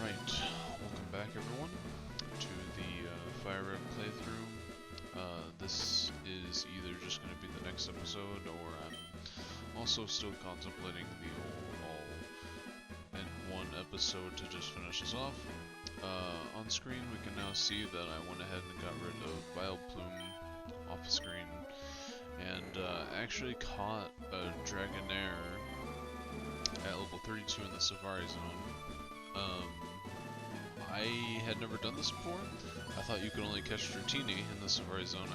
Alright, welcome back everyone to the Fire Red playthrough. This is either just going to be the next episode, or I'm also still contemplating the all-in-one episode to just finish this off. On screen we can now see that I went ahead and got rid of Vileplume off the screen, and actually caught a Dragonair at level 32 in the Safari Zone. I had never done this before. I thought you could only catch Dratini in the Safari Zone.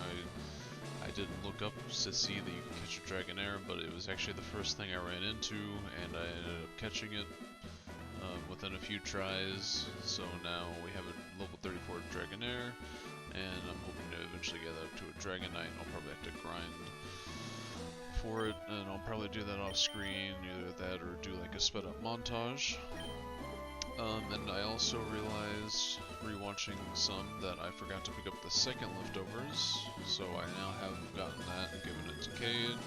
I didn't look up to see that you could catch a Dragonair, but it was actually the first thing I ran into, and I ended up catching it within a few tries. So now we have a level 34 Dragonair, and I'm hoping to eventually get that up to a Dragonite. I'll probably have to grind for it, and I'll probably do that off screen, either that or do like a sped up montage. And I also realized, rewatching some, that I forgot to pick up the second leftovers, so I now have gotten that and given it to Cade.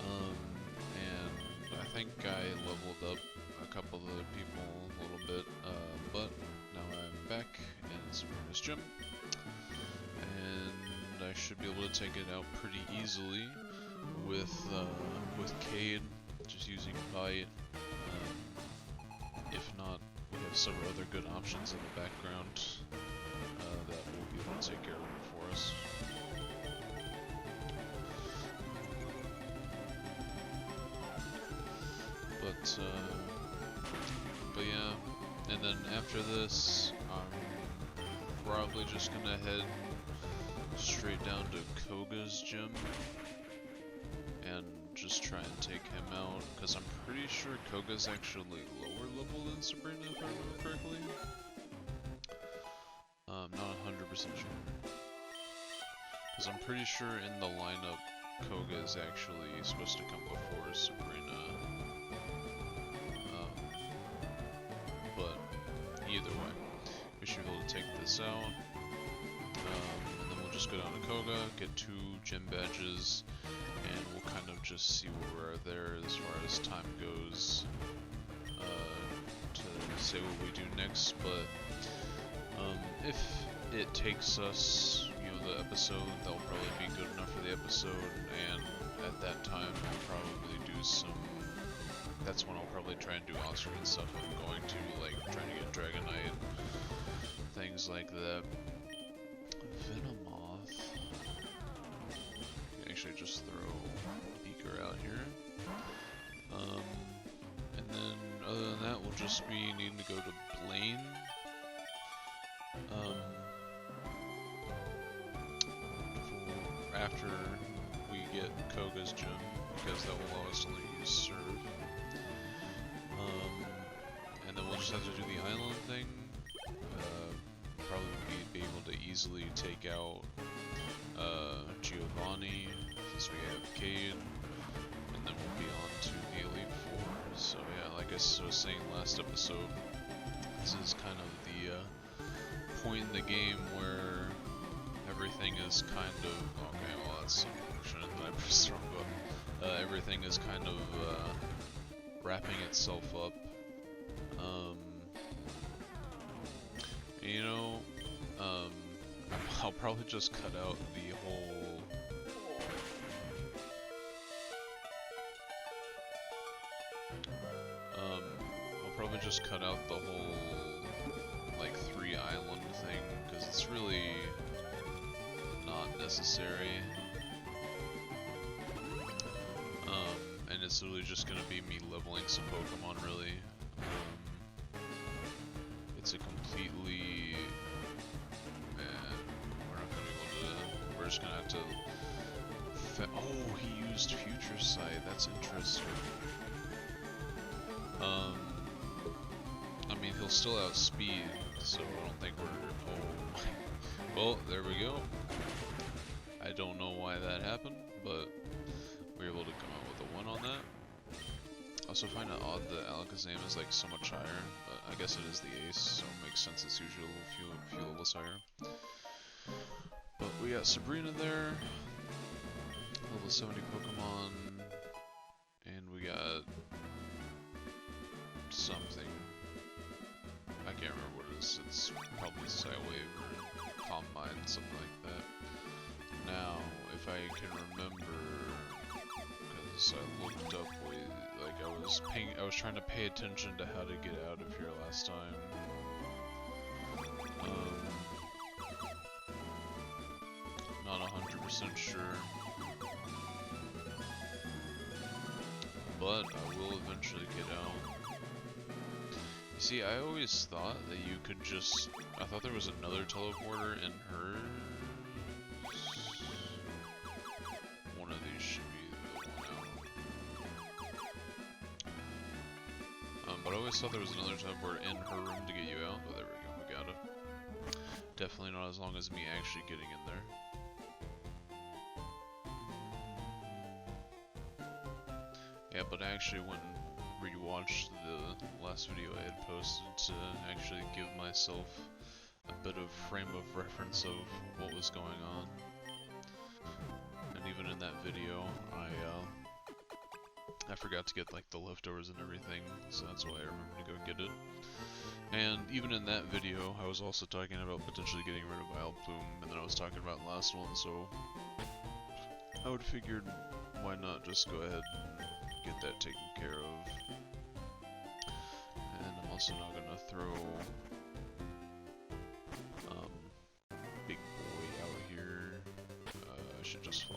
And I think I leveled up a couple of other people a little bit, but now I'm back in Sabrina's gym, and I should be able to take it out pretty easily with Cade, just using Bite. If not, we have several other good options in the background that will be able to take care of it for us. But yeah, and then after this, I'm probably just gonna head straight down to Koga's gym and just try and take him out, because I'm pretty sure Koga's actually lower level than Sabrina, if I remember correctly. Not 100% sure, because I'm pretty sure in the lineup Koga is actually supposed to come before Sabrina. But either way, we should be able to take this out, and then we'll just go down to Koga, get 2 gym badges, and we'll kind of just see where we're there as far as time goes to say what we do next. But if it takes us, the episode, that'll probably be good enough for the episode, and at that time I'll probably do some, that's when I'll probably try and do off-screen stuff. I'm going to, like, trying to get Dragonite, things like that. Venomoth. Actually just throw Beaker out here. And then other than that, we'll just be needing to go to Blaine. After we get Koga's gym, because that will allow us to only use Serve. And then we'll just have to do the island thing. Probably be able to easily take out Giovanni, since we have Cade, and then we'll be on to the Elite Four. So yeah, like I was saying last episode, this is kind of the point in the game where everything is kind of, okay, well that's unfortunate that I pressed the wrong button. Everything is kind of wrapping itself up. I'll probably just cut out the whole like 3 island thing, because it's really not necessary. And it's literally just gonna be me leveling some Pokemon, really. It's a completely, we're just gonna have to, oh, he used Future Sight, that's interesting. I mean, he'll still outspeed, so I don't think we're, oh, well, there we go. I don't know why that happened, but we were able to come out with a 1 on that. I also find it odd that Alakazam is like so much higher, but I guess it is the ace, so it makes sense it's usually a few levels higher. But we got Sabrina there, level 70 Pokemon, and we got something. I because it's probably Psywave or Calm Mind, something like that. Now, if I can remember, because I looked up I was trying to pay attention to how to get out of here last time. Not 100% sure, but I will eventually get out. You see, I always thought that you could just... I thought there was another teleporter in hers. One of these should be the one out. But I always thought there was another teleporter in her room to get you out, but there we go, we got it. Definitely not as long as me actually getting in there. Yeah, but I actually went and rewatched the last video I had posted to actually give myself a bit of frame of reference of what was going on. And even in that video, I forgot to get like the leftovers and everything, so that's why I remembered to go get it. And even in that video, I was also talking about potentially getting rid of Vile Plume, and then I was talking about the last one, so I would figured why not just go ahead and get that taken care of. And I'm also not gonna throw Big Boy out here. I should just fly.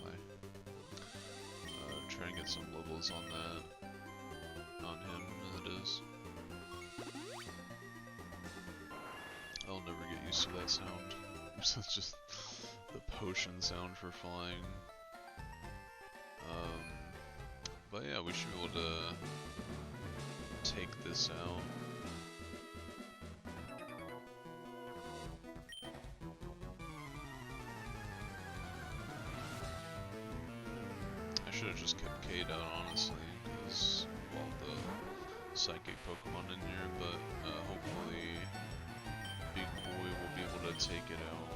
Try and get some levels on that, on him as it is. I'll never get used to that sound. It's just the potion sound for flying. But yeah, we should be able to take this out. I should have just kept Cade out, honestly, because of all the psychic Pokemon in here, but hopefully Big Boy will be able to take it out.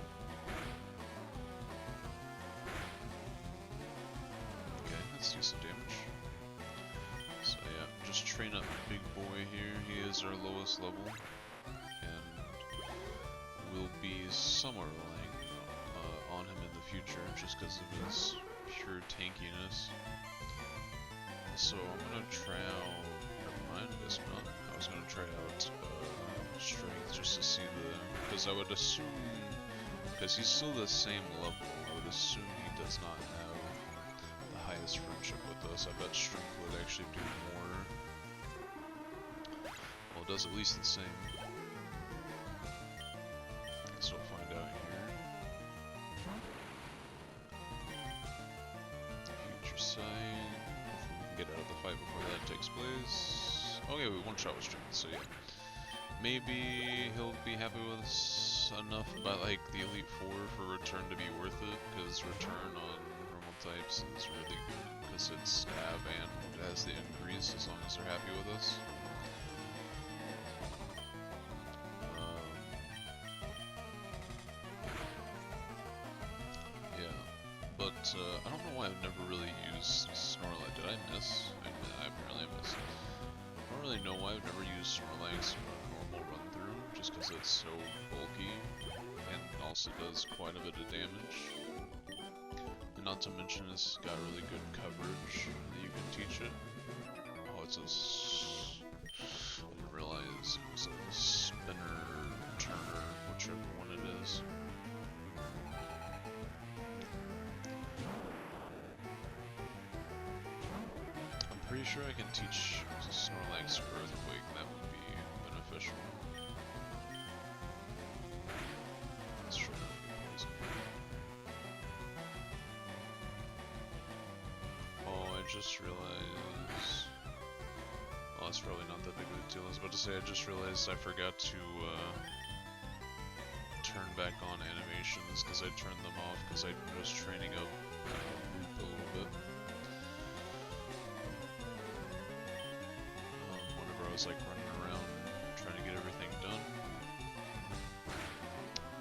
Okay, let's do some damage. So yeah, just train up Big Boy here. He is our lowest level, and will be somewhere relying on him in the future, just because of his pure tankiness. So I'm gonna try out. Never mind, I guess not. I was gonna try out Strength just to see because I would assume, because he's still the same level, I would assume he does not have the highest friendship with us. I bet Strength would actually do more. Well, it does at least the same. So we'll find out here. Future Sight. Hopefully we can get out of the fight before that takes place. Okay, we one shot with Strength, so yeah. Maybe he'll be happy with us enough by like the Elite Four for Return to be worth it, because Return on normal types is really good, because it's stab and it has the increase as long as they're happy with us. Yeah, but I don't know why I've never really used Snorlax. Did I miss? I apparently missed. I don't really know why I've never used Snorlax just because it's so bulky and also does quite a bit of damage. And not to mention it's got really good coverage that you can teach it. Oh, it's I didn't realize it was a spinner, turner, whichever one it is. I'm pretty sure I can teach Snorlax Earthquake, that would be beneficial. Just realized, well, it's probably not that big of a deal. I was about to say, I just realized I forgot to turn back on animations, because I turned them off because I was training up a little bit. Whenever I was like running around trying to get everything done.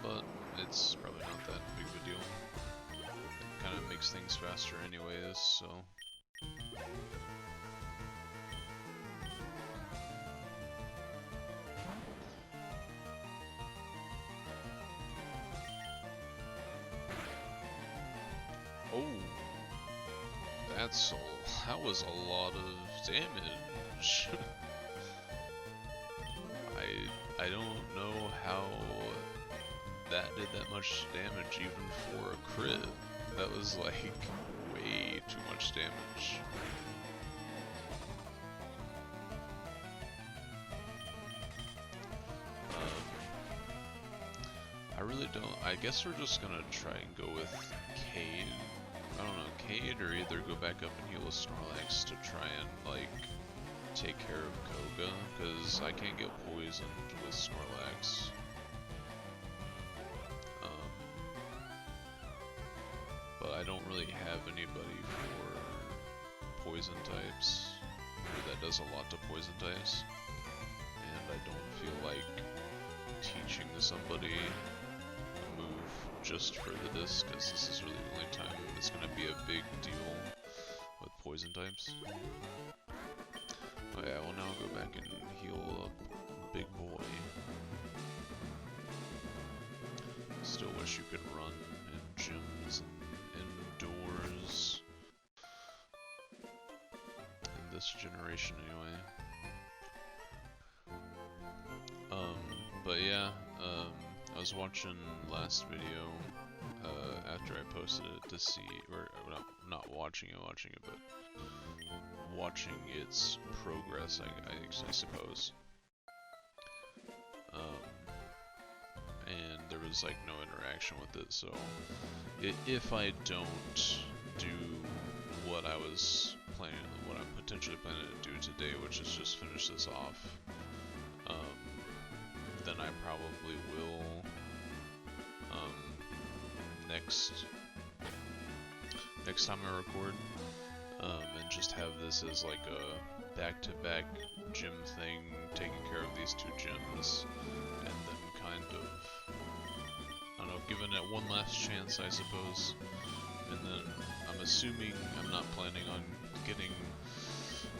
But it's probably not that big of a deal. It kind of makes things faster anyways, so. that was a lot of damage. I don't know how that did that much damage even for a crit. That was like way too much damage. I really don't. I guess we're just gonna try and go with Cade. I don't know, Cade, or either go back up and heal with Snorlax to try and like take care of Koga, because I can't get poisoned with Snorlax. But I don't really have anybody for poison types, or that does a lot to poison types, and I don't feel like teaching somebody a move just for this, because this is really the only time it's going to be a big deal with poison types. Oh yeah, we'll now go back and heal up Big Boy. Still wish you could run in gyms and indoors. In this generation anyway. But yeah, I was watching last video after I posted it to see, or not watching it, but watching its progress, I suppose. And there was like no interaction with it, so if I don't do what I was planning, what I'm potentially planning to do today, which is just finish this off, then I probably will next time I record, and just have this as like a back-to-back gym thing, taking care of these two gyms, and then kind of, I don't know, giving it one last chance, I suppose. And then I'm assuming I'm not planning on getting,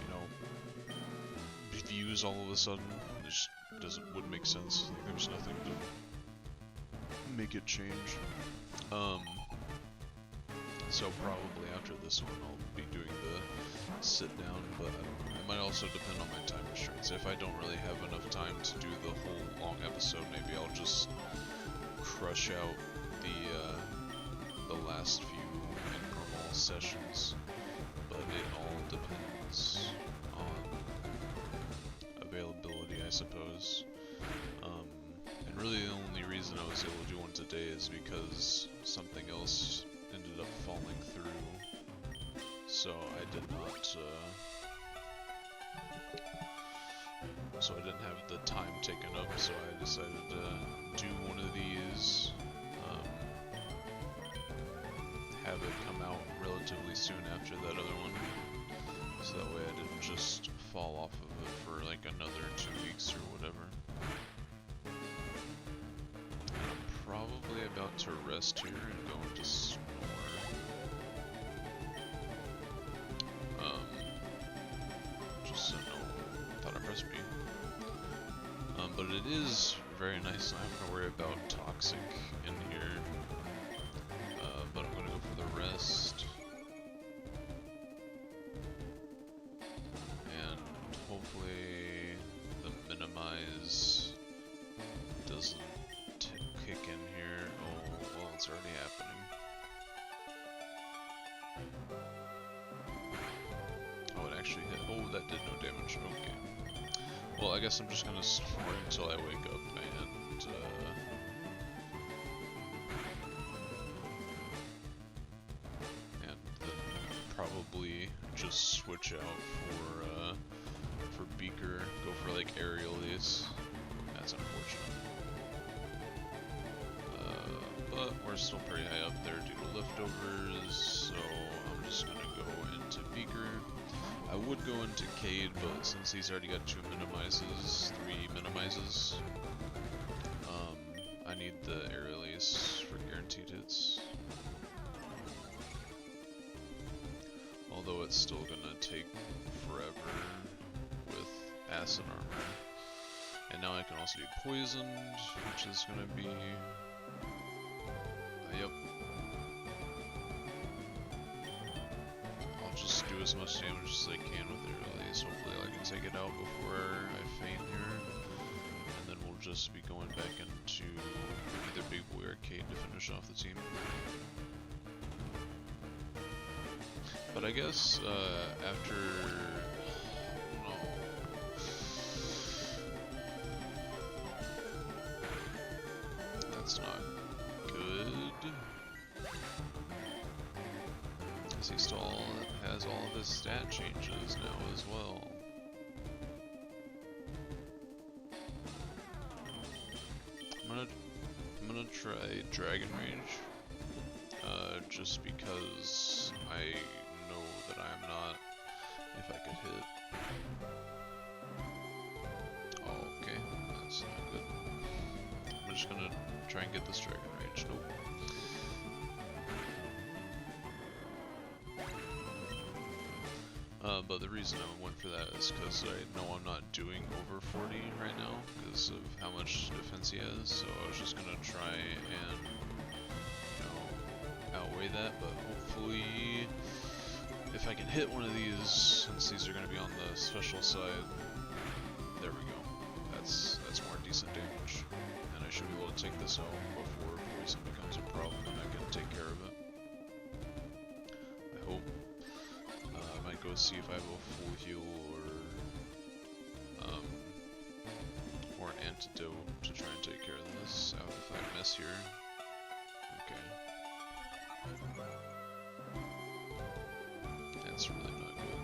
you know, views all of a sudden. It just wouldn't make sense. Like, there's nothing to make it change. So probably after this one I'll be doing the sit down, but it might also depend on my time restraints. If I don't really have enough time to do the whole long episode, maybe I'll just crush out the last few normal sessions. But it all depends on availability, I suppose. And really the only reason I was able to do one today is because something else ended up falling through, so I did not, so I didn't have the time taken up, so I decided to do one of these, have it come out relatively soon after that other one, so that way I didn't just fall off of it for like another 2 weeks or whatever. I'm probably about to rest here and go into snore. Just so no, thought I pressed B. But it is very nice, not having to worry about toxic in here. But I'm gonna go for the rest. And hopefully the minimize doesn't kick in here. Oh, well, it's already happening. Oh, it actually hit. Oh, that did no damage. Okay. Well, I guess I'm just gonna snore until I wake up and then probably just switch out for Beaker. Go for like Aerialies. That's unfortunate. But we're still pretty high up there due to leftovers, so I'm just gonna go into Beaker. I would go into Cade, but since he's already got 2 minimizes, 3 minimizes, I need the Aerialies for guaranteed hits. Although it's still gonna take forever with Acid Armor. And now I can also be poisoned, which is gonna be... yep. I'll just as much damage as I can with it, at least. Hopefully I can take it out before I faint here. And then we'll just be going back into either Big Boy Arcade to finish off the team. But I guess after... no. That's not good. He still has all of his stat changes now as well. I'm gonna try Dragon Rage, just because I know that I'm not. If I could hit. Oh, okay, that's not good. I'm just gonna try and get this Dragon Rage. Nope. But the reason I went for that is because I know I'm not doing over 40 right now because of how much defense he has, so I was just gonna try and, you know, outweigh that, but hopefully if I can hit one of these, since these are gonna be on the special side, there we go. That's more decent damage, and I should be able to take this out before poison becomes a problem and I can take care of it. I hope. Go see if I have a full heal or an antidote to try and take care of this. Out if I miss here. Okay. That's really not good.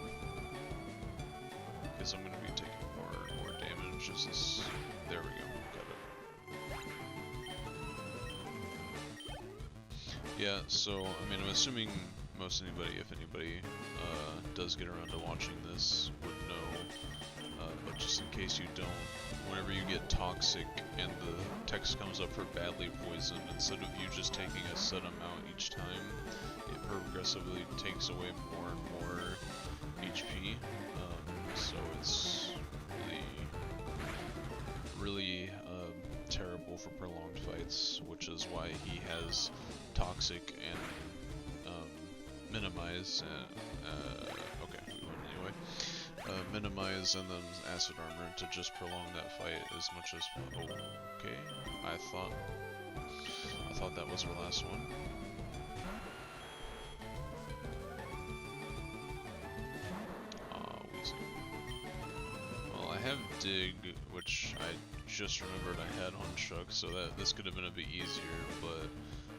Because I'm gonna be taking more and more damage as this. There we go. Got it. Yeah, so I mean I'm assuming most anybody, if anybody, does get around to watching this would know, but just in case you don't, whenever you get toxic and the text comes up for badly poisoned, instead of you just taking a set amount each time, it progressively takes away more and more HP, so it's really terrible for prolonged fights, which is why he has toxic and minimize, okay, we went anyway. Minimize and then acid armor to just prolong that fight as much as. Oh, okay. I thought that was our last one. Wheezing. Well, I have dig, which I just remembered I had on Chuck, so that this could have been a bit easier, but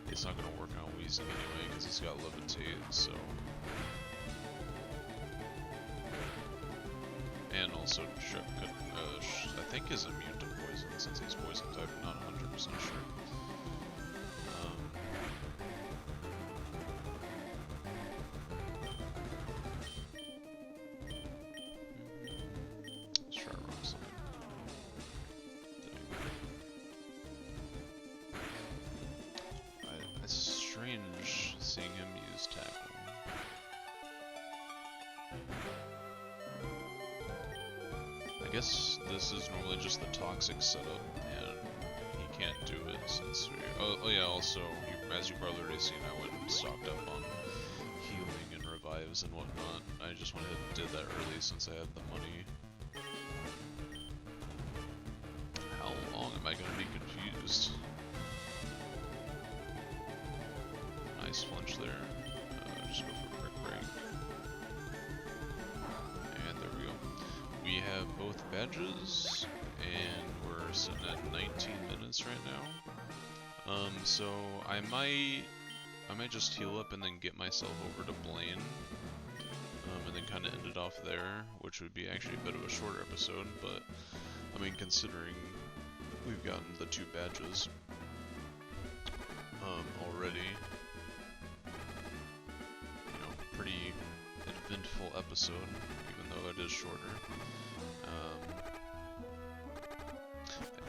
it's not going to work on Wheezing anyway, because it's got Levitate, so... And also, Chuck could, I think is immune to poison, since he's poison type, not 100% sure. Let's try Rock Slide. It's strange seeing him use tackle. I guess this is normally just the toxic setup, and he can't do it since we... Oh yeah, also, as you've probably already seen, I went and stocked up on healing and revives and whatnot. I just went ahead and did that early since I had the money. How long am I going to be confused? Nice flinch there. Just go for a quick break. And there we go. We have both badges, and we're sitting at 19 minutes right now. So I might just heal up and then get myself over to Blaine, and then kind of end it off there, which would be actually a bit of a shorter episode, but I mean, considering we've gotten the 2 badges already, you know, pretty eventful episode, even though it is shorter.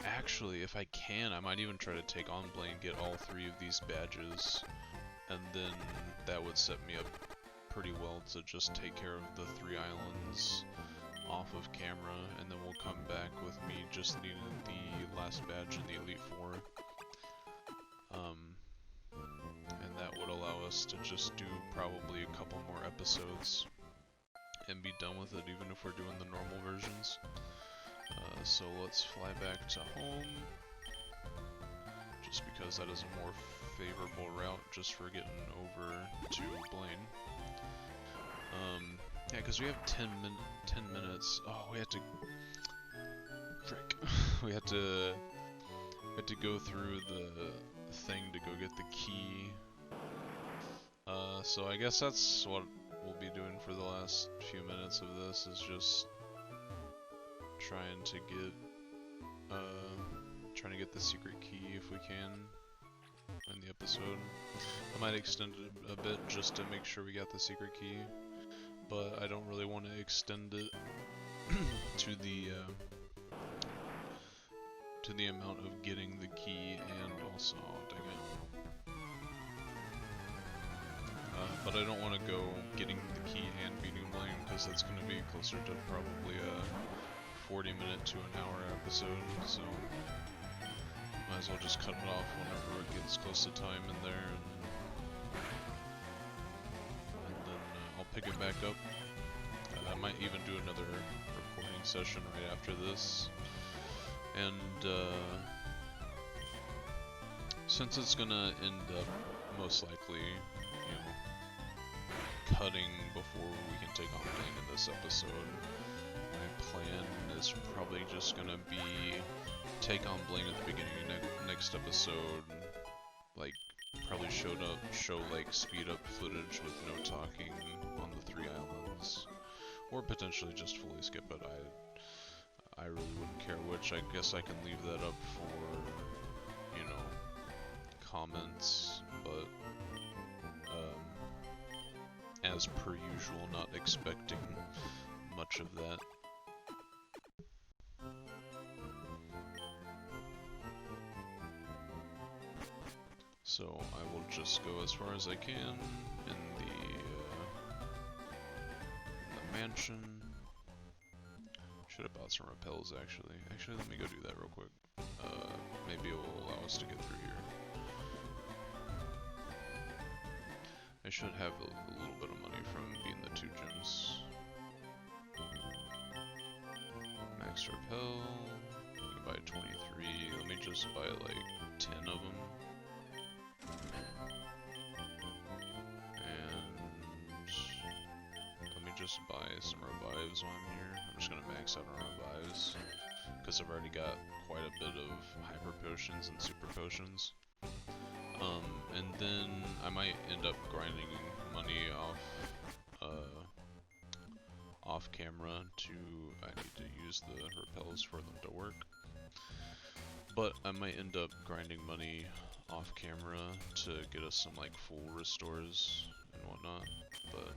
Actually, if I can, I might even try to take on Blaine, get all 3 of these badges, and then that would set me up pretty well to just take care of the 3 islands off of camera, and then we'll come back with me just needing the last badge in the Elite Four. And that would allow us to just do probably a couple more episodes. and be done with it, even if we're doing the normal versions. So let's fly back to home, just because that is a more favorable route just for getting over to Blaine. Yeah, because we have 10 minutes. Oh, we had to... Frick. we had to go through the thing to go get the key. So I guess that's what we'll be doing for the last few minutes of this, is just trying to get the secret key if we can in the episode. I might extend it a bit just to make sure we got the secret key, but I don't really want to extend it to the amount of getting the key and also, dang it. But I don't want to go getting the key and beating Blaine, because that's going to be closer to probably a 40-minute to an hour episode, so might as well just cut it off whenever it gets close to time in there, and then I'll pick it back up. I might even do another recording session right after this, and since it's gonna end up most likely, you know, cutting before we can take on Blaine in this episode, my plan is probably just gonna be take on Blaine at the beginning of next episode, like probably show like speed up footage with no talking on the 3 islands, or potentially just fully skip it. I really wouldn't care which. I guess I can leave that up for, you know, comments, but as per usual, not expecting much of that. So I will just go as far as I can in the mansion. Should have bought some repels actually. Actually, let me go do that real quick. Maybe it will allow us to get through here. I should have a little bit of money from being the 2 gems. Max repel. I can buy 23. Let me just buy like 10 of them. Just buy some revives while I'm here. I'm just gonna max out on revives, because I've already got quite a bit of hyper potions and super potions. And then I might end up grinding money off camera I need to use the repels for them to work. But I might end up grinding money off camera to get us some like full restores and whatnot, but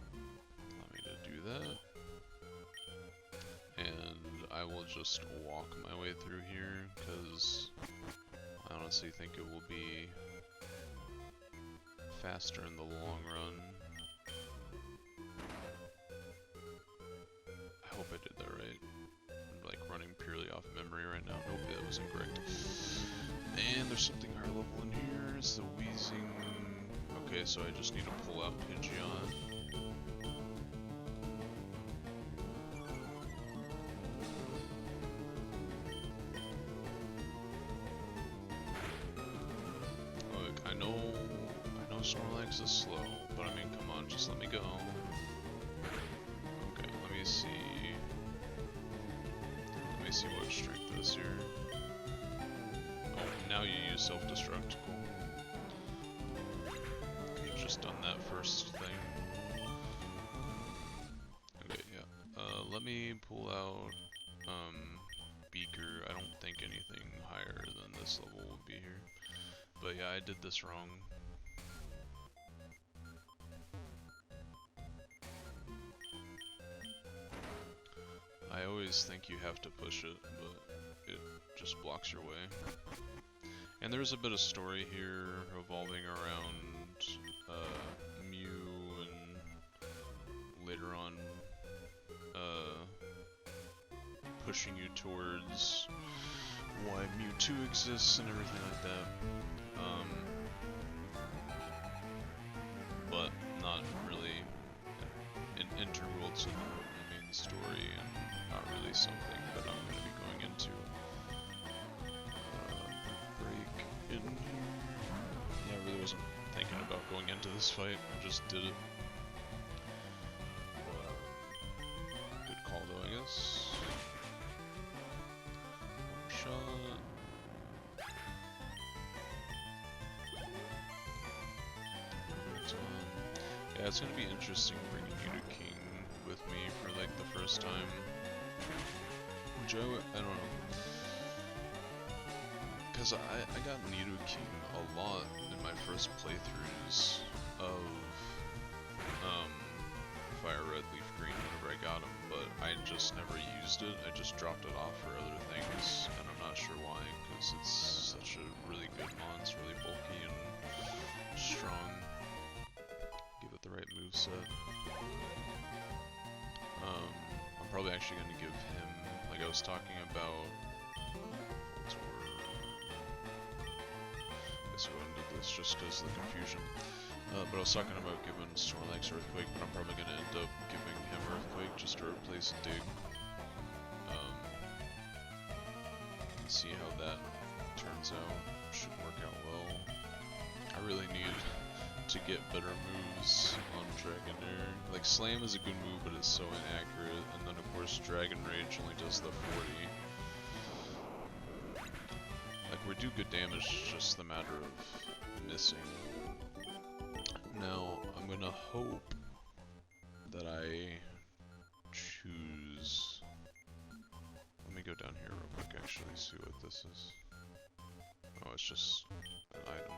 to do that, and I will just walk my way through here, because I honestly think it will be faster in the long run. I hope I did that right. I'm like running purely off memory right now. Nope, that was incorrect. And there's something higher level in here. It's the wheezing. Okay, so I just need to pull out Pidgeon. Snorlax is slow, but I mean, come on, just let me go. Okay, let me see what strength is here. Oh, now you use self-destruct. Cool. You've just done that first thing. Okay, yeah. Let me pull out Beaker. I don't think anything higher than this level will be here. But yeah, I did this wrong. I always think you have to push it, but it just blocks your way. And there's a bit of story here revolving around Mew, and later on pushing you towards why Mewtwo exists and everything like that. But not really integral to main story and not really something that I'm going to be going into. Break in here. Yeah, I really wasn't thinking about going into this fight, I just did it. Good call though, I guess. One shot. Yeah, it's gonna be interesting bringing you to King with me for like the first time. Which I don't know. Because I got Nido King a lot in my first playthroughs of Fire Red Leaf Green whenever I got him, but I just never used it. I just dropped it off for other things, and I'm not sure why, because it's such a really good mon. It's really bulky and strong. Give it the right moveset. I'm probably actually going to give him, like I was talking about, I guess we'll go into this just because of the confusion. But I was talking about giving Snorlax Earthquake, but I'm probably going to end up giving him Earthquake just to replace Dig. See how that turns out. Should work out well. I really need to get better moves on Dragonair. Like, Slam is a good move, but it's so inaccurate, and then of course Dragon Rage only does the 40. Like, we do good damage, it's just the matter of missing. Now, I'm gonna hope that I choose... Let me go down here real quick, actually, see what this is. Oh, it's just an item.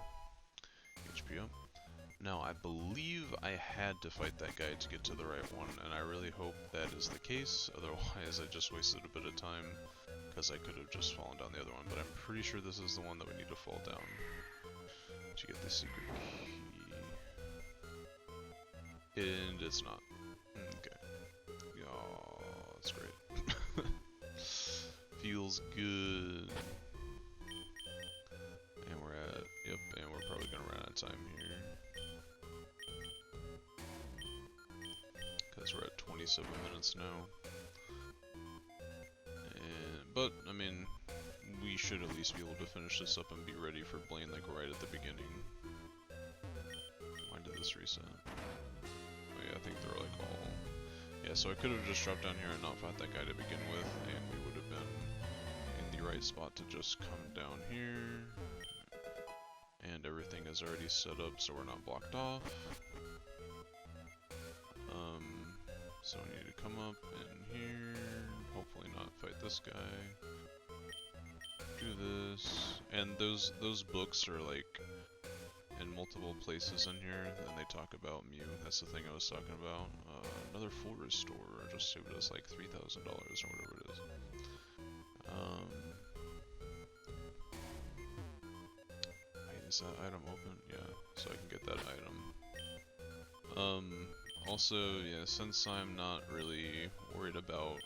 HP up. Now, I believe I had to fight that guy to get to the right one, and I really hope that is the case, otherwise I just wasted a bit of time, because I could have just fallen down the other one, but I'm pretty sure this is the one that we need to fall down to get the secret key. And it's not. Okay. Oh, that's great. Feels good. And we're at, yep, and we're probably gonna run out of time here. Because we're at 27 minutes now. But, I mean, we should at least be able to finish this up and be ready for Blaine, like, right at the beginning. Why did this reset? Oh yeah, I think they're like all... Yeah, so I could have just dropped down here and not fought that guy to begin with, and we would have been in the right spot to just come down here. And everything is already set up so we're not blocked off. So we need to come up in here, hopefully not fight this guy. Do this, and those books are like in multiple places in here, and they talk about Mew. That's the thing I was talking about. Another full restore, just saved us like $3,000 or whatever it is. Wait, is that item open? Yeah, so I can get that item. Also, yeah, since I'm not really worried about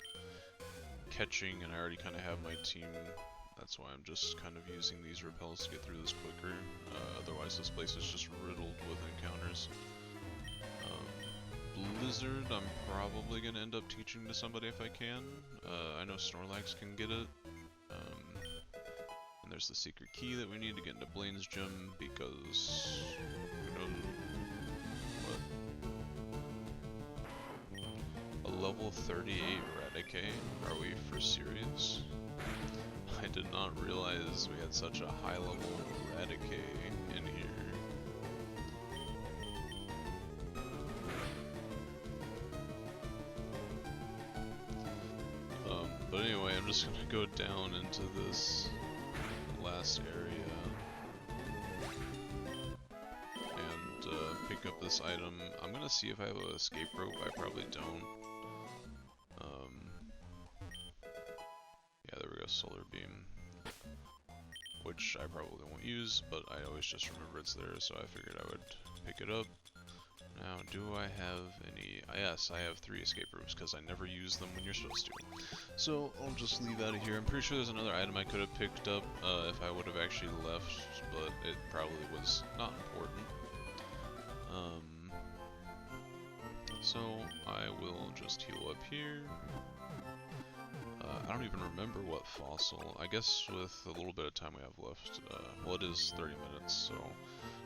catching, and I already kind of have my team, that's why I'm just kind of using these repels to get through this quicker. Otherwise this place is just riddled with encounters. Blizzard, I'm probably going to end up teaching to somebody if I can. I know Snorlax can get it. And there's the secret key that we need to get into Blaine's gym, because who knows what? A level 38 Raticate? Are we for serious? I did not realize we had such a high level Raticate in here. But anyway, I'm just gonna go down into this last area and pick up this item. I'm gonna see if I have an escape rope. I probably don't. Yeah, there we go, solar beam, which I probably won't use, but I always just remember it's there, so I figured I would pick it up. Now, do I have any? Yes, I have 3 escape routes because I never use them when you're supposed to. So I'll just leave out of here. I'm pretty sure there's another item I could have picked up if I would have actually left, but it probably was not important. So I will just heal up here. I don't even remember what fossil. I guess with a little bit of time we have left, well it is 30 minutes, so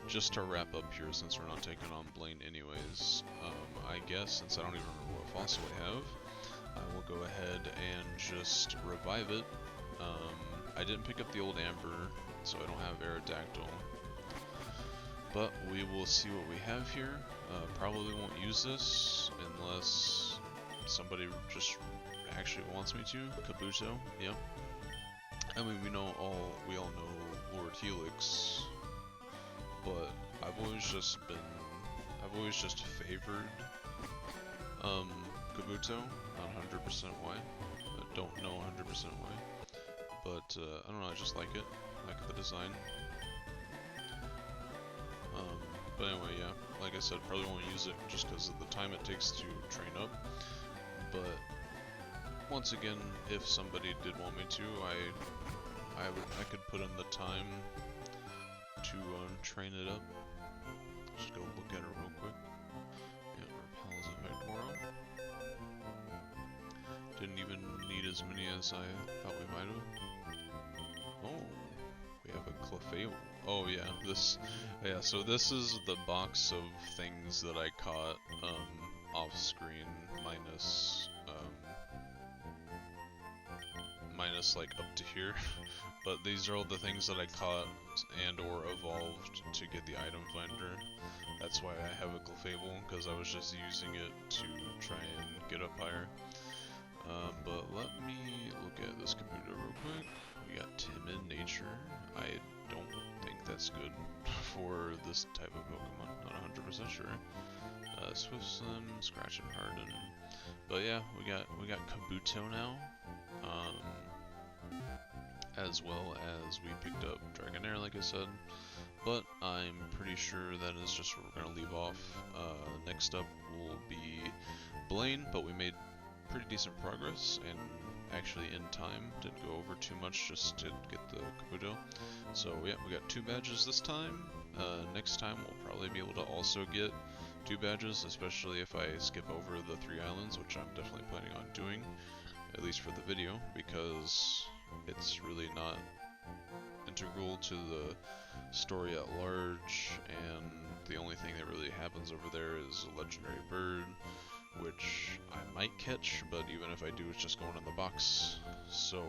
just to wrap up here since we're not taking on Blaine anyways, I guess since I don't even remember what fossil we have, I will go ahead and just revive it. I didn't pick up the old amber, so I don't have Aerodactyl. But we will see what we have here. Probably won't use this unless somebody just actually wants me to. Kabuto, yep. I mean, we all know Lord Helix, but I've always just favored Kabuto. Not 100% why. I don't know 100% why, but I don't know. I just like it. I like the design. But anyway, yeah, like I said, probably won't use it just because of the time it takes to train up. But once again, if somebody did want me to, I could put in the time to train it up. Just go look at it real quick. Yeah, repels Evectoro. Didn't even need as many as I thought we might have. Oh, we have a Clefable. Oh yeah, so this is the box of things that I caught off screen minus like up to here. But these are all the things that I caught and or evolved to get the item finder. That's why I have a Clefable, because I was just using it to try and get up higher. But let me look at this computer real quick. We got Timid Nature. I don't think that's good for this type of Pokemon. Not 100% sure. Swift Slim, Scratch and Harden. But yeah, we got Kabuto now. As well as we picked up Dragonair, like I said. But I'm pretty sure that is just where we're gonna leave off. Next up will be Blaine, but we made pretty decent progress and actually in time. Didn't go over too much just to get the Kabuto. So yeah, we got 2 badges this time. Next time we'll probably be able to also get 2 badges, especially if I skip over the 3 islands, which I'm definitely planning on doing, at least for the video, because it's really not integral to the story at large, and the only thing that really happens over there is a legendary bird, which I might catch, but even if I do, it's just going in the box. So,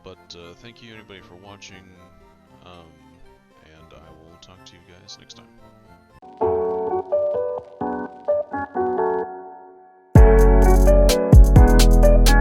but thank you anybody for watching, and I will talk to you guys next time.